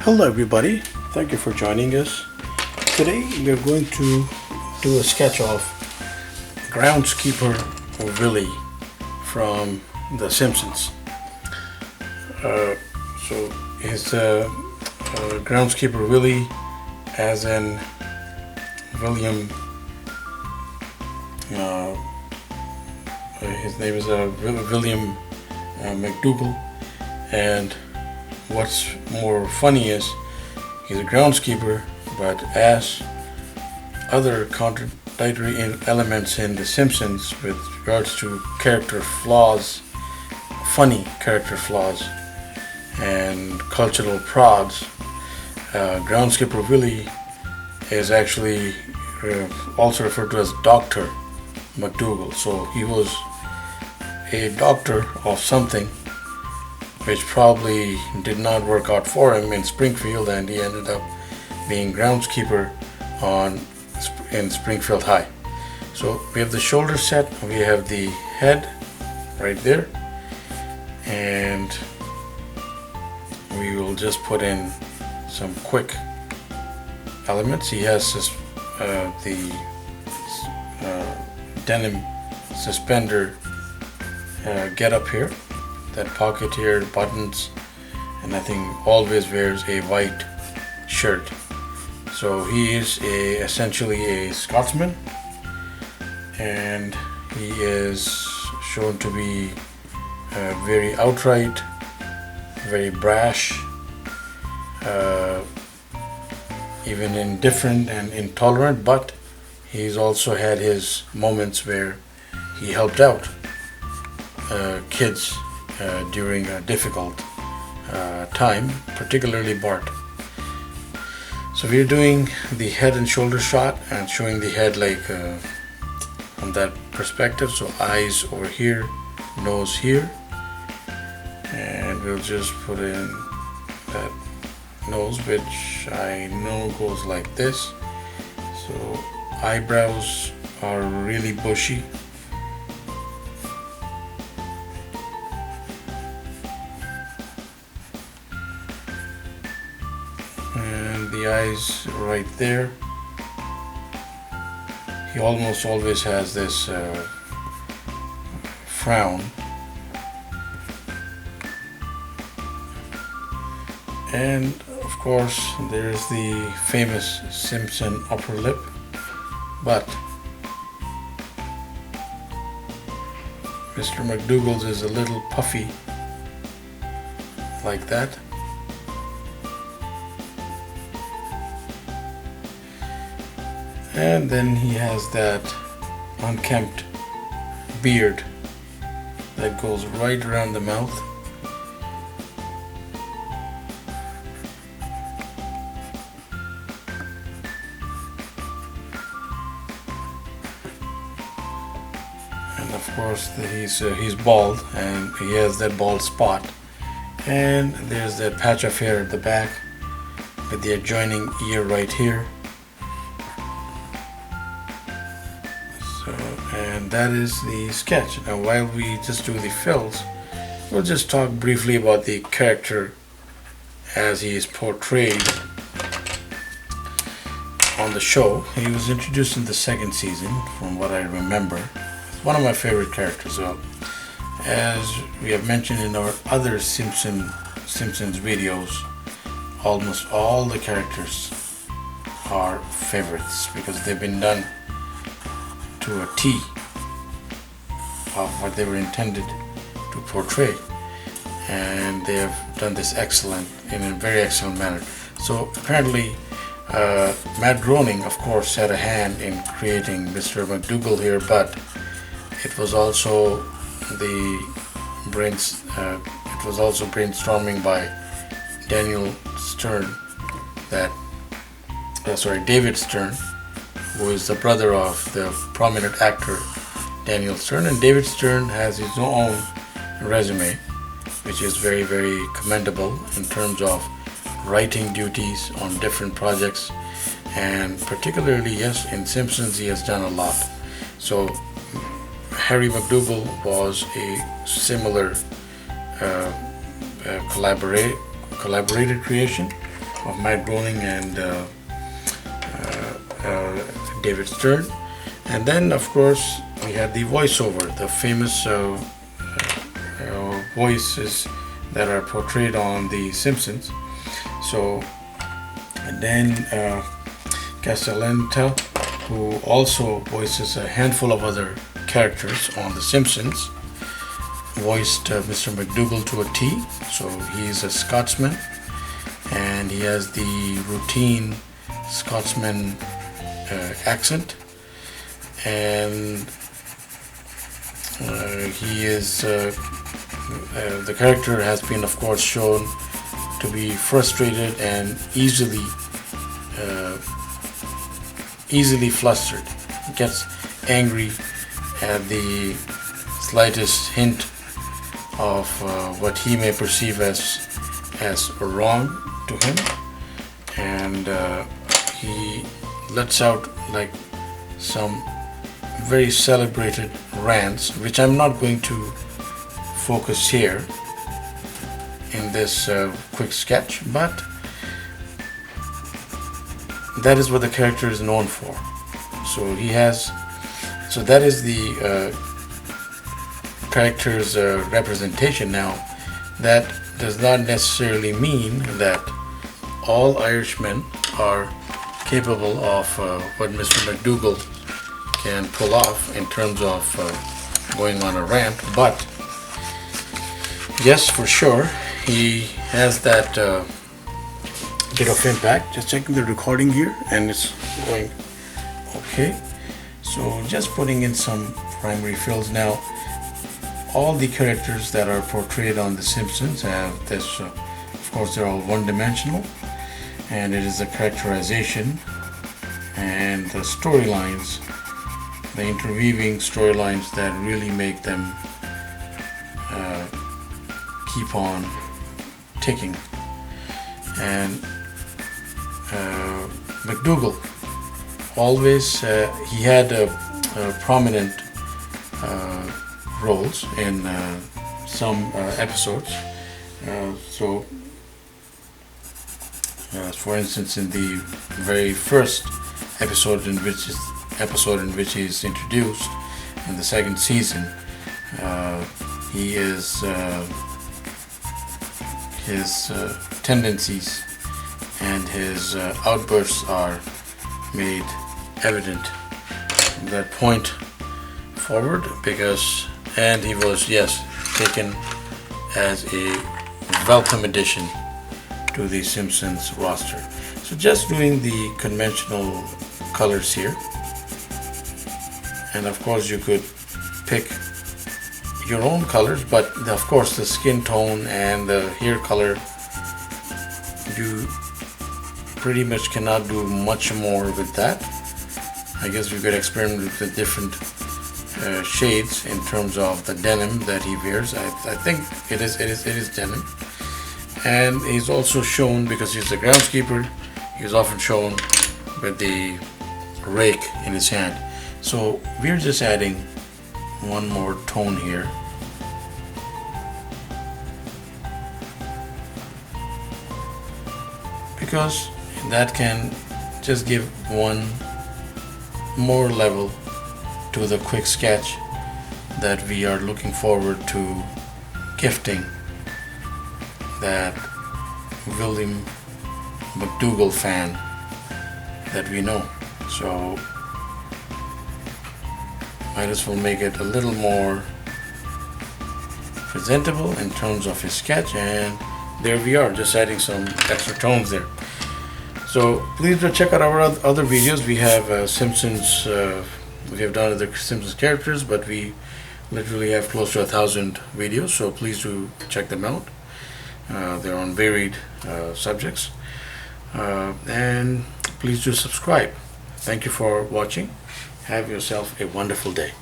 Hello everybody, thank you for joining us. Today we are going to do a sketch of Groundskeeper Willie from The Simpsons. So his Groundskeeper Willie as in William, his name is William McDougal, and what's more funny is he's a groundskeeper, but as other contradictory elements in The Simpsons with regards to character flaws, funny character flaws, and cultural prods, Groundskeeper Willie is actually also referred to as Dr. McDougal. So he was a doctor of something which probably did not work out for him in Springfield, and he ended up being groundskeeper in Springfield High. So we have the shoulder set, we have the head right there, and we will just put in some quick elements. He has the denim suspender get up here, that pocket here, buttons, and I think always wears a white shirt. So he is essentially a Scotsman, and he is shown to be very outright, very brash, even indifferent and intolerant, but he's also had his moments where he helped out kids during a difficult time, particularly Bart. So we're doing the head and shoulder shot and showing the head like from that perspective. So eyes over here, nose here, and we'll just put in that nose, which I know goes like this. So eyebrows are really bushy. And the eyes right there. He almost always has this frown. And of course there's the famous Simpson upper lip, but Mr. McDougal's is a little puffy like that. And then he has that unkempt beard that goes right around the mouth. And of course he's bald, and he has that bald spot. And there's that patch of hair at the back with the adjoining ear right here. And that is the sketch. Now while we just do the fills, we'll just talk briefly about the character as he is portrayed on the show. He was introduced in the second season, from what I remember. It's one of my favorite characters. So, as we have mentioned in our other Simpsons videos, almost all the characters are favorites because they've been done to a T of what they were intended to portray, and they have done this in a very excellent manner. So apparently Matt Groening, of course, had a hand in creating Mr. McDougal here, but it was also brainstorming by David Stern, who is the brother of the prominent actor Daniel Stern. And David Stern has his own resume, which is very, very commendable in terms of writing duties on different projects, and particularly, yes, in Simpsons he has done a lot. So Harry McDougal was a similar collaborated creation, of Matt Groening and David Stern. And then of course we had the voiceover, the famous voices that are portrayed on the Simpsons. So and then Castellaneta, who also voices a handful of other characters on the Simpsons, voiced Mr. McDougal to a T. So he's a Scotsman and he has the routine Scotsman accent, and he is the character has been of course shown to be frustrated and easily flustered. He gets angry at the slightest hint of what he may perceive as wrong to him, and he lets out like some very celebrated rants, which I'm not going to focus here in this quick sketch, but that is what the character is known for. So that is the character's representation. Now, that does not necessarily mean that all Irishmen are capable of what Mr. McDougal can pull off in terms of going on a rant, but yes, for sure, he has that bit of impact. Just checking the recording here, and it's going okay. So just putting in some primary fills now. All the characters that are portrayed on The Simpsons have this, of course, they're all one-dimensional, and it is the characterization and the storylines, the interweaving storylines that really make them keep on ticking. And McDougal always he had prominent roles in some episodes. So for instance, in the very first episode in which he is introduced in the second season, his tendencies and his outbursts are made evident from that point forward, and he was taken as a welcome addition to the Simpsons roster. So just doing the conventional colors here, and of course you could pick your own colors, but of course the skin tone and the hair color, you pretty much cannot do much more with that. I guess we could experiment with the different shades in terms of the denim that he wears. I think it is denim, and he's also shown, because he's the groundskeeper, he's often shown with the rake in his hand. So we're just adding one more tone here, because that can just give one more level to the quick sketch that we are looking forward to gifting that William McDougal fan that we know. So might as well make it a little more presentable in terms of his sketch, and there we are, just adding some extra tones there. So please do check out our other videos. We have Simpsons, we have done other Simpsons characters, but we literally have close to 1,000 videos, so please do check them out. They're on varied subjects, and please do subscribe. Thank you for watching. Have yourself a wonderful day.